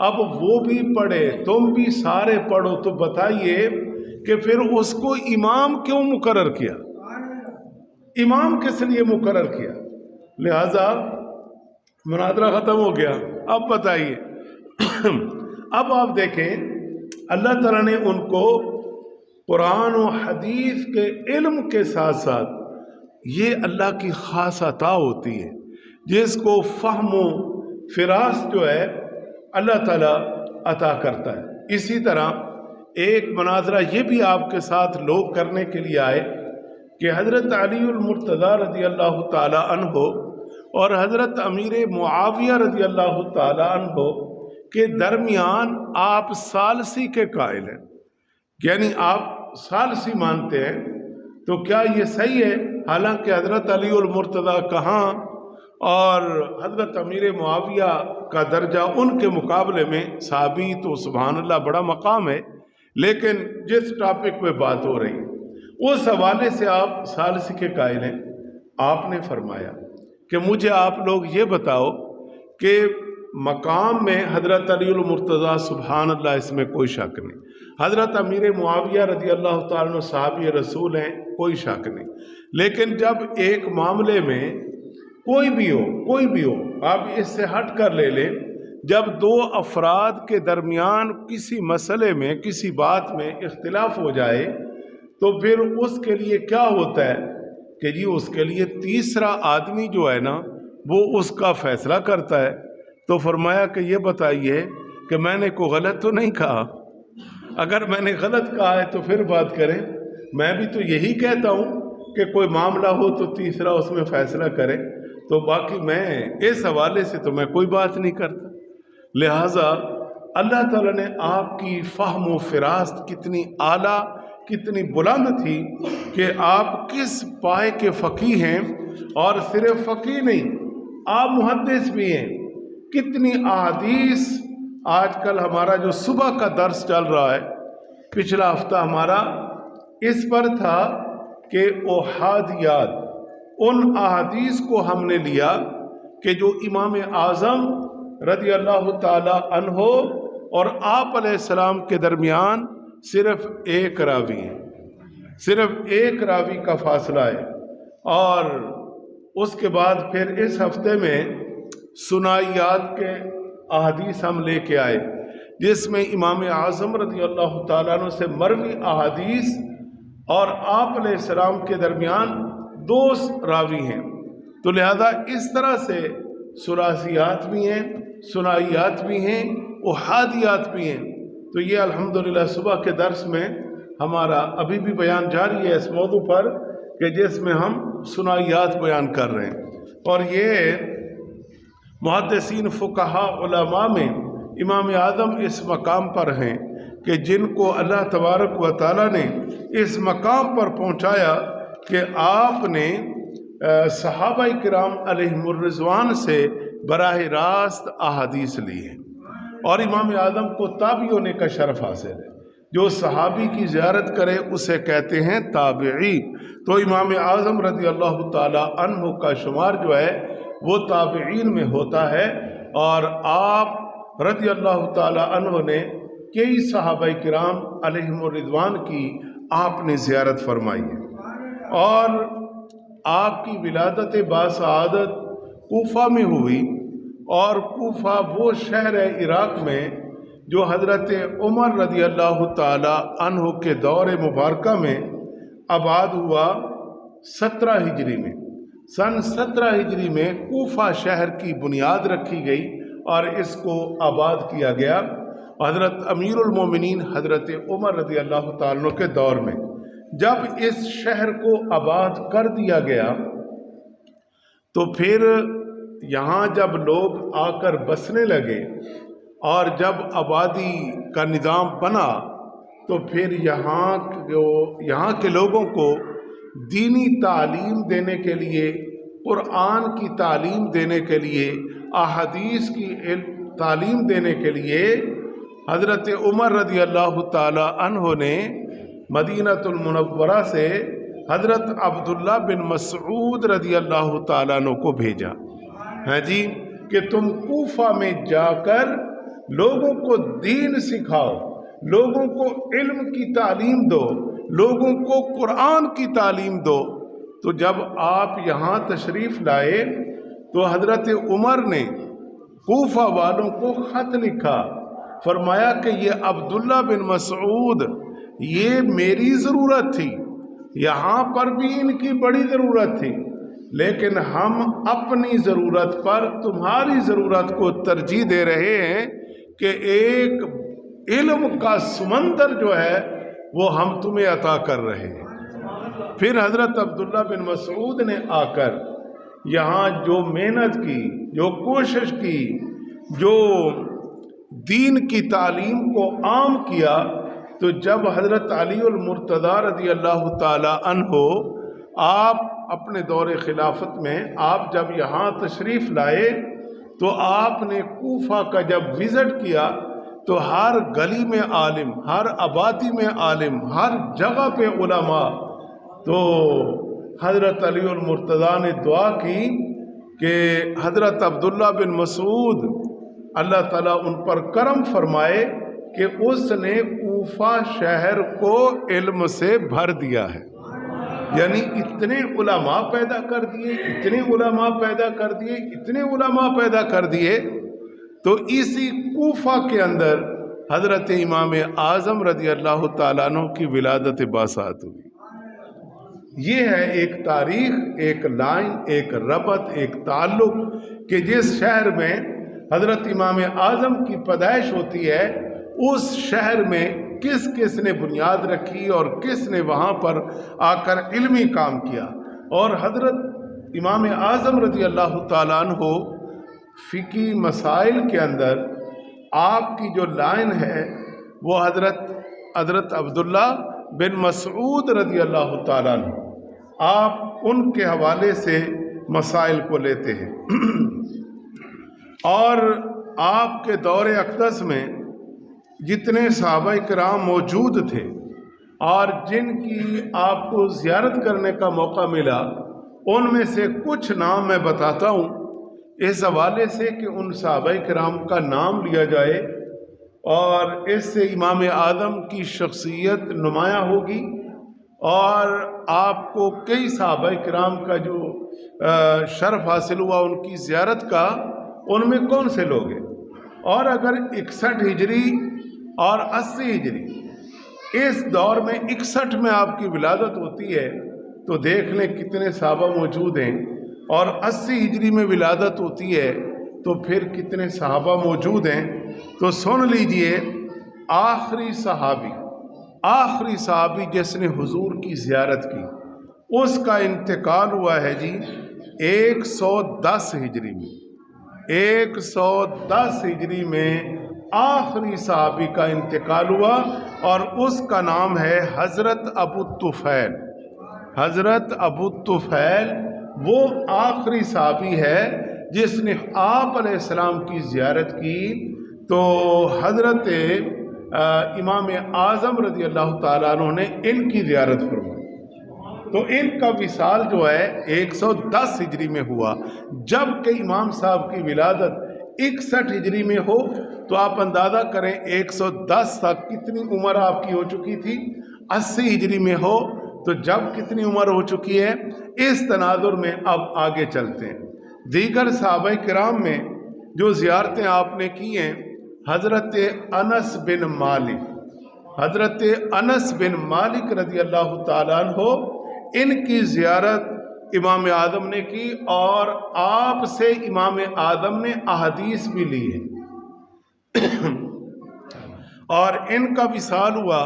اب وہ بھی پڑھے تم بھی سارے پڑھو، تو بتائیے کہ پھر اس کو امام کیوں مقرر کیا؟ امام کس لیے مقرر کیا؟ لہذا مناظرہ ختم ہو گیا۔ اب بتائیے اب آپ دیکھیں اللہ تعالیٰ نے ان کو قرآن و حدیث کے علم کے ساتھ ساتھ، یہ اللہ کی خاص عطا ہوتی ہے جس کو فہم و فراست جو ہے اللہ تعالیٰ عطا کرتا ہے۔ اسی طرح ایک مناظرہ یہ بھی آپ کے ساتھ لوگ کرنے کے لیے آئے کہ حضرت علی المرتضیٰ رضی اللہ تعالی عنہ اور حضرت امیر معاویہ رضی اللہ تعالی عنہ کے درمیان آپ ثالثی کے قائل ہیں، یعنی آپ ثالثی مانتے ہیں، تو کیا یہ صحیح ہے؟ حالانکہ حضرت علی المرتضیٰ کہاں اور حضرت امیر معاویہ کا درجہ ان کے مقابلے میں صحابی تو سبحان اللہ بڑا مقام ہے، لیکن جس ٹاپک پہ بات ہو رہی اس حوالے سے آپ ثالثی کے قائل ہیں۔ آپ نے فرمایا کہ مجھے آپ لوگ یہ بتاؤ کہ مقام میں حضرت علی المرتضیٰ سبحان اللہ اس میں کوئی شک نہیں، حضرت امیر معاویہ رضی اللہ تعالیٰ عنہ صحابی رسول ہیں، کوئی شک نہیں، لیکن جب ایک معاملے میں کوئی بھی ہو آپ اس سے ہٹ کر لے لیں، جب دو افراد کے درمیان کسی مسئلے میں کسی بات میں اختلاف ہو جائے تو پھر اس کے لیے کیا ہوتا ہے کہ جی اس کے لیے تیسرا آدمی جو ہے نا وہ اس کا فیصلہ کرتا ہے۔ تو فرمایا کہ یہ بتائیے کہ میں نے کوئی غلط تو نہیں کہا؟ اگر میں نے غلط کہا ہے تو پھر بات کریں، میں بھی تو یہی کہتا ہوں کہ کوئی معاملہ ہو تو تیسرا اس میں فیصلہ کرے، تو باقی میں اس حوالے سے تو میں کوئی بات نہیں کرتا۔ لہٰذا اللہ تعالیٰ نے آپ کی فہم و فراست کتنی اعلیٰ کتنی بلند تھی کہ آپ کس پائے کے فقیہ ہیں، اور صرف فقیہ نہیں آپ محدث بھی ہیں۔ کتنی احادیث آج کل ہمارا جو صبح کا درس چل رہا ہے، پچھلا ہفتہ ہمارا اس پر تھا کہ احادیات، ان احادیث کو ہم نے لیا کہ جو امام اعظم رضی اللہ تعالی عنہ اور آپ علیہ السلام کے درمیان صرف ایک راوی ہے، صرف ایک راوی کا فاصلہ ہے۔ اور اس کے بعد پھر اس ہفتے میں سنائیات کے احادیث ہم لے کے آئے، جس میں امام اعظم رضی اللہ تعالیٰ عنہ سے مروی احادیث اور آپ علیہ السلام کے درمیان دو راوی ہیں۔ تو لہذا اس طرح سے ثلاثیات بھی ہیں، سنائیات بھی ہیں، احادیات بھی ہیں۔ تو یہ الحمدللہ صبح کے درس میں ہمارا ابھی بھی بیان جاری ہے اس موضوع پر کہ جس میں ہم سنائیات بیان کر رہے ہیں۔ اور یہ محدثین فقہاء علماء میں امام اعظم اس مقام پر ہیں کہ جن کو اللہ تبارک و تعالیٰ نے اس مقام پر پہنچایا کہ آپ نے صحابہ کرام علیہم الرضوان سے براہ راست احادیث لی ہیں، اور امام اعظم کو تابعی ہونے کا شرف حاصل ہے۔ جو صحابی کی زیارت کرے اسے کہتے ہیں تابعی، تو امام اعظم رضی اللہ تعالی عنہ کا شمار جو ہے وہ تابعین میں ہوتا ہے، اور آپ رضی اللہ تعالی عنہ نے کئی صحابہ کرام علیہم الرضوان کی آپ نے زیارت فرمائی ہے۔ اور آپ کی ولادت باسعادت کوفہ میں ہوئی، اور کوفہ وہ شہر ہے عراق میں جو حضرت عمر رضی اللہ تعالی عنہ کے دور مبارکہ میں آباد ہوا 17 ہجری میں۔ سن 17 ہجری میں کوفہ شہر کی بنیاد رکھی گئی اور اس کو آباد کیا گیا حضرت امیر المومنین حضرت عمر رضی اللہ تعالیٰ عنہ کے دور میں۔ جب اس شہر کو آباد کر دیا گیا تو پھر یہاں جب لوگ آ کر بسنے لگے اور جب آبادی کا نظام بنا تو پھر یہاں کے لوگوں کو دینی تعلیم دینے کے لیے، قرآن کی تعلیم دینے کے لیے، احادیث کی تعلیم دینے کے لیے حضرت عمر رضی اللہ تعالی عنہ نے مدینہ المنورہ سے حضرت عبداللہ بن مسعود رضی اللہ تعالیٰ عنہ کو بھیجا، ہاں جی، کہ تم کوفہ میں جا کر لوگوں کو دین سکھاؤ، لوگوں کو علم کی تعلیم دو، لوگوں کو قرآن کی تعلیم دو۔ تو جب آپ یہاں تشریف لائے تو حضرت عمر نے کوفہ والوں کو خط لکھا، فرمایا کہ یہ عبداللہ بن مسعود یہ میری ضرورت تھی، یہاں پر بھی ان کی بڑی ضرورت تھی، لیکن ہم اپنی ضرورت پر تمہاری ضرورت کو ترجیح دے رہے ہیں کہ ایک علم کا سمندر جو ہے وہ ہم تمہیں عطا کر رہے ہیں۔ پھر حضرت عبداللہ بن مسعود نے آ کر یہاں جو محنت کی، جو کوشش کی، جو دین کی تعلیم کو عام کیا، تو جب حضرت علی المرتضیٰ رضی اللہ تعالی عنہ آپ اپنے دور خلافت میں آپ جب یہاں تشریف لائے تو آپ نے کوفہ کا جب وزٹ کیا تو ہر گلی میں عالم، ہر آبادی میں عالم، ہر جگہ پہ علماء۔ تو حضرت علی المرتضیٰ نے دعا کی کہ حضرت عبداللہ بن مسعود اللہ تعالیٰ ان پر کرم فرمائے کہ اس نے کوفہ شہر کو علم سے بھر دیا ہے، یعنی اتنے علماء پیدا کر دیے، اتنے علماء پیدا کر دیے، اتنے علماء پیدا کر دیے۔ تو اسی کوفہ کے اندر حضرت امام اعظم رضی اللہ تعالیٰ عنہ کی ولادت باسط ہوئی۔ یہ ہے ایک تاریخ، ایک لائن، ایک ربط، ایک تعلق کہ جس شہر میں حضرت امام اعظم کی پیدائش ہوتی ہے اس شہر میں کس کس نے بنیاد رکھی اور کس نے وہاں پر آ کر علمی کام کیا۔ اور حضرت امام اعظم رضی اللہ تعالیٰ عنہ فقہی مسائل کے اندر آپ کی جو لائن ہے وہ حضرت عبداللہ بن مسعود رضی اللہ تعالیٰ عنہ، آپ ان کے حوالے سے مسائل کو لیتے ہیں۔ اور آپ کے دور اقدس میں جتنے صحابہ کرام موجود تھے اور جن کی آپ کو زیارت کرنے کا موقع ملا، ان میں سے کچھ نام میں بتاتا ہوں اس حوالے سے کہ ان صحابہ کرام کا نام لیا جائے اور اس سے امام اعظم کی شخصیت نمایاں ہوگی، اور آپ کو کئی صحابہ کرام کا جو شرف حاصل ہوا ان کی زیارت کا، ان میں کون سے لوگ ہیں۔ اور اگر 61 ہجری اور 80 ہجری اس دور میں 61 میں آپ کی ولادت ہوتی ہے تو دیکھ لیں کتنے صحابہ موجود ہیں، اور 80 ہجری میں ولادت ہوتی ہے تو پھر کتنے صحابہ موجود ہیں۔ تو سن لیجئے، آخری صحابی جس نے حضور کی زیارت کی اس کا انتقال ہوا ہے جی 110 ہجری میں۔ 110 ہجری میں آخری صحابی کا انتقال ہوا اور اس کا نام ہے حضرت ابو الطفیل۔ حضرت ابو الطفیل وہ آخری صحابی ہے جس نے آپ علیہ السلام کی زیارت کی، تو حضرت امام اعظم رضی اللہ تعالیٰ عنہ نے ان کی زیارت فرمائی۔ تو ان کا وصال جو ہے 110 ہجری میں ہوا، جبکہ امام صاحب کی ولادت 61 ہجری میں ہو تو آپ اندازہ کریں 110 تک کتنی عمر آپ کی ہو چکی تھی۔ 80 ہجری میں ہو تو جب کتنی عمر ہو چکی ہے۔ اس تناظر میں اب آگے چلتے ہیں۔ دیگر صحابہ کرام میں جو زیارتیں آپ نے کی ہیں، حضرت انس بن مالک رضی اللہ تعالیٰ عنہ، ان کی زیارت امام اعظم نے کی اور آپ سے امام اعظم نے احادیث بھی لی ہے اور ان کا وصال ہوا،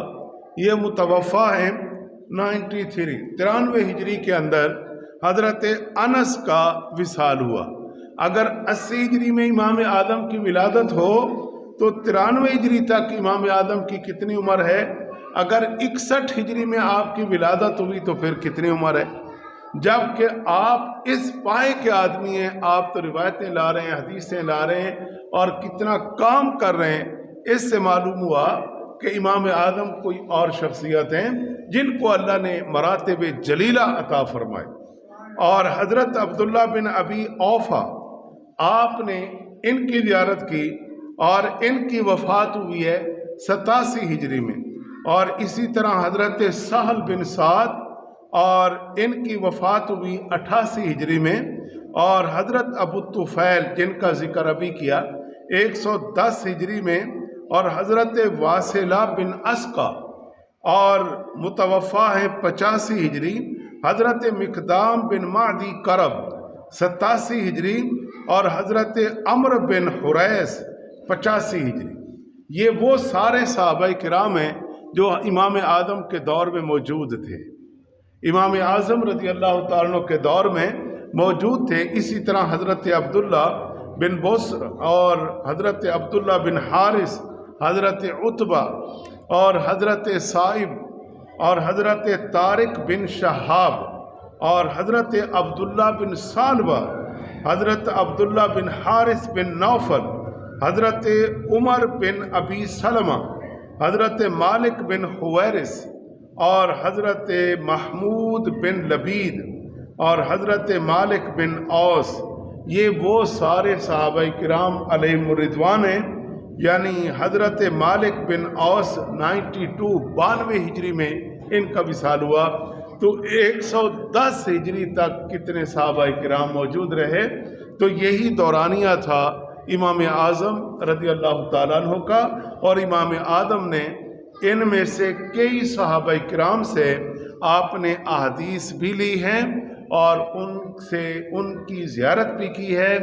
یہ متوفا ہے 93 ہجری کے اندر حضرت انس کا وصال ہوا۔ اگر 80 ہجری میں امام اعظم کی ولادت ہو تو 93 ہجری تک امام اعظم کی کتنی عمر ہے؟ اگر 61 ہجری میں آپ کی ولادت ہوئی تو پھر کتنی عمر ہے؟ جبکہ آپ اس پائے کے آدمی ہیں، آپ تو روایتیں لا رہے ہیں، حدیثیں لا رہے ہیں اور کتنا کام کر رہے ہیں۔ اس سے معلوم ہوا کہ امام اعظم کوئی اور شخصیت ہیں جن کو اللہ نے مراتب جلیلہ عطا فرمائے۔ اور حضرت عبداللہ بن ابی اوفا، آپ نے ان کی زیارت کی اور ان کی وفات ہوئی ہے 87 ہجری میں، اور اسی طرح حضرت سہل بن سعد اور ان کی وفات ہوئی 88 ہجری میں، اور حضرت ابو طفیل جن کا ذکر ابھی کیا 110 ہجری میں، اور حضرت واصلہ بن اسقا اور متوفا ہے 85 ہجری، حضرت مقدام بن معدی کرب 87 ہجری، اور حضرت عمرو بن حریث 85 ہجری۔ یہ وہ سارے صحابہ کرام ہیں جو امام اعظم کے دور میں موجود تھے، امام اعظم رضی اللہ تعالیٰ عنہ کے دور میں موجود تھے۔ اسی طرح حضرت عبداللہ بن بصر اور حضرت عبداللہ بن حارث، حضرت عتبہ اور حضرت صائب اور حضرت طارق بن شہاب اور حضرت عبداللہ بن ثعلبہ، حضرت عبداللہ بن حارث بن نوفل، حضرت عمر بن ابی سلمہ، حضرت مالک بن حویرث اور حضرت محمود بن لبید اور حضرت مالک بن اوس، یہ وہ سارے صحابہ کرام علیہم الرضوان ہیں۔ یعنی حضرت مالک بن اوس 92 ہجری میں ان کا وصال ہوا، تو 110 ہجری تک کتنے صحابہ کرام موجود رہے۔ تو یہی دورانیہ تھا امام اعظم رضی اللہ تعالیٰ عنہ کا، اور امام اعظم نے ان میں سے کئی صحابہ کرام سے آپ نے احادیث بھی لی ہیں، اور ان سے ان کی زیارت بھی کی ہے،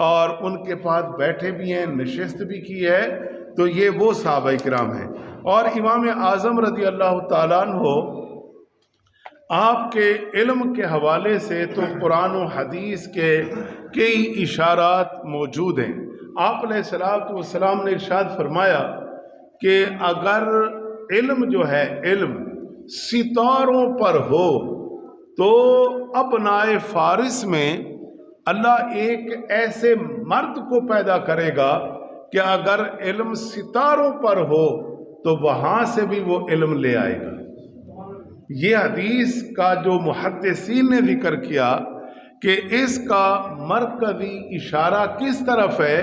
اور ان کے پاس بیٹھے بھی ہیں، نشست بھی کی ہے۔ تو یہ وہ صحابہ کرام ہیں۔ اور امام اعظم رضی اللہ تعالیٰ عنہ آپ کے علم کے حوالے سے تو قرآن و حدیث کے کئی اشارات موجود ہیں۔ آپ علیہ الصلوۃ والسلام نے ارشاد فرمایا کہ اگر علم جو ہے، علم ستاروں پر ہو تو ابنائے فارس میں اللہ ایک ایسے مرد کو پیدا کرے گا کہ اگر علم ستاروں پر ہو تو وہاں سے بھی وہ علم لے آئے گا۔ یہ حدیث کا جو محدثین نے ذکر کیا کہ اس کا مرکزی اشارہ کس طرف ہے،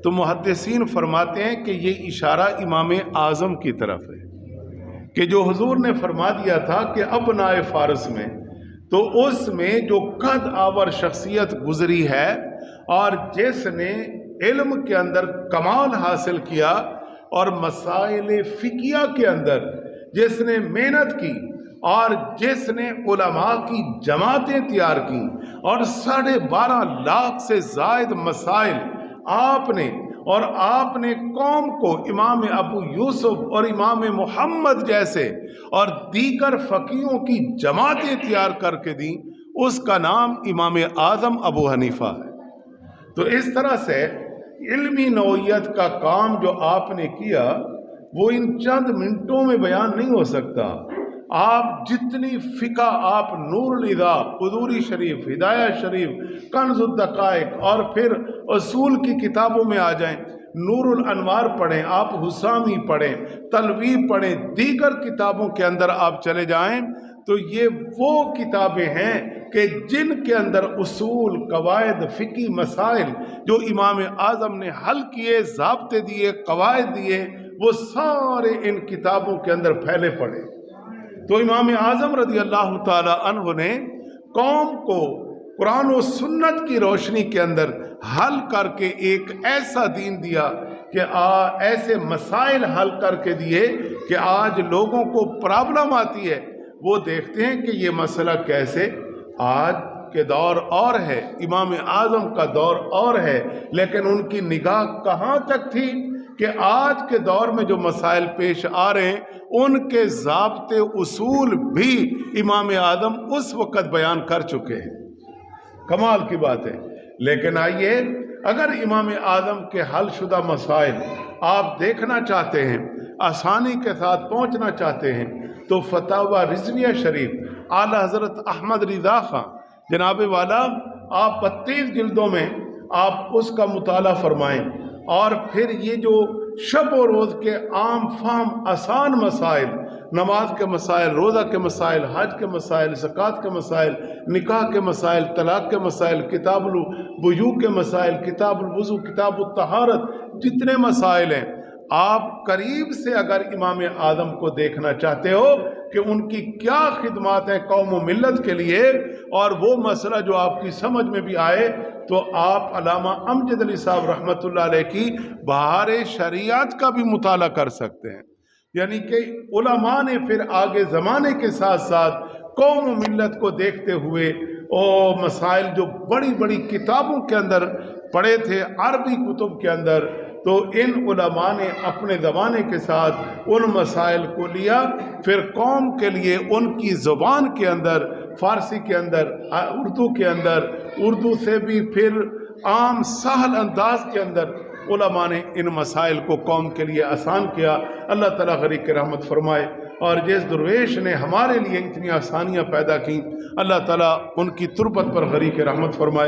تو محدثین فرماتے ہیں کہ یہ اشارہ امام اعظم کی طرف ہے، کہ جو حضور نے فرما دیا تھا کہ ابنائے فارس میں، تو اس میں جو قد آور شخصیت گزری ہے اور جس نے علم کے اندر کمال حاصل کیا اور مسائل فقہیہ کے اندر جس نے محنت کی اور جس نے علماء کی جماعتیں تیار کی اور 12.5 لاکھ سے زائد مسائل آپ نے قوم کو امام ابو یوسف اور امام محمد جیسے اور دیگر فقیہوں کی جماعتیں تیار کر کے دیں، اس کا نام امام اعظم ابو حنیفہ ہے۔ تو اس طرح سے علمی نوعیت کا کام جو آپ نے کیا وہ ان چند منٹوں میں بیان نہیں ہو سکتا۔ آپ جتنی فقہ، آپ نور الاضاء، قدوری شریف، ہدایہ شریف، کنز الدقائق اور پھر اصول کی کتابوں میں آ جائیں، نور الانوار پڑھیں، آپ حسامی پڑھیں، تلویب پڑھیں، دیگر کتابوں کے اندر آپ چلے جائیں، تو یہ وہ کتابیں ہیں کہ جن کے اندر اصول، قواعد، فقہی مسائل جو امام اعظم نے حل کیے، ضابطے دیے، قواعد دیے، وہ سارے ان کتابوں کے اندر پھیلے پڑے۔ تو امام اعظم رضی اللہ تعالی عنہ نے قوم کو قرآن و سنت کی روشنی کے اندر حل کر کے ایک ایسا دین دیا کہ ایسے مسائل حل کر کے دیے کہ آج لوگوں کو پرابلم آتی ہے، وہ دیکھتے ہیں کہ یہ مسئلہ کیسے، آج کے دور اور ہے، امام اعظم کا دور اور ہے، لیکن ان کی نگاہ کہاں تک تھی کہ آج کے دور میں جو مسائل پیش آ رہے ہیں ان کے ضابطے، اصول بھی امام اعظم اس وقت بیان کر چکے ہیں۔ کمال کی بات ہے۔ لیکن آئیے، اگر امام اعظم کے حل شدہ مسائل آپ دیکھنا چاہتے ہیں، آسانی کے ساتھ پہنچنا چاہتے ہیں، تو فتاوی رضویہ شریف اعلیٰ حضرت احمد رضا خان جناب والا، آپ 32 جلدوں میں آپ اس کا مطالعہ فرمائیں، اور پھر یہ جو شب و روز کے عام فہم آسان مسائل نماز کے مسائل، روزہ کے مسائل، حج کے مسائل، زکوٰۃ کے مسائل، نکاح کے مسائل، طلاق کے مسائل، کتاب البیوع کے مسائل، کتاب الوضو، کتاب الطہارت، جتنے مسائل ہیں، آپ قریب سے اگر امام اعظم کو دیکھنا چاہتے ہو کہ ان کی کیا خدمات ہیں قوم و ملت کے لیے، اور وہ مسئلہ جو آپ کی سمجھ میں بھی آئے، تو آپ علامہ امجد علی صاحب رحمۃ اللہ علیہ کی بہار شریعت کا بھی مطالعہ کر سکتے ہیں۔ یعنی کہ علماء نے پھر آگے زمانے کے ساتھ ساتھ قوم و ملت کو دیکھتے ہوئے اور مسائل جو بڑی بڑی کتابوں کے اندر پڑھے تھے، عربی کتب کے اندر، تو ان علماء نے اپنے زمانے کے ساتھ ان مسائل کو لیا، پھر قوم کے لیے ان کی زبان کے اندر، فارسی کے اندر، اردو کے اندر، اردو سے بھی پھر عام سہل انداز کے اندر علماء نے ان مسائل کو قوم کے لیے آسان کیا۔ اللہ تعالیٰ غریق رحمت فرمائے، اور جس درویش نے ہمارے لیے اتنی آسانیاں پیدا کی، اللہ تعالیٰ ان کی تربت پر غریق رحمت فرمائے۔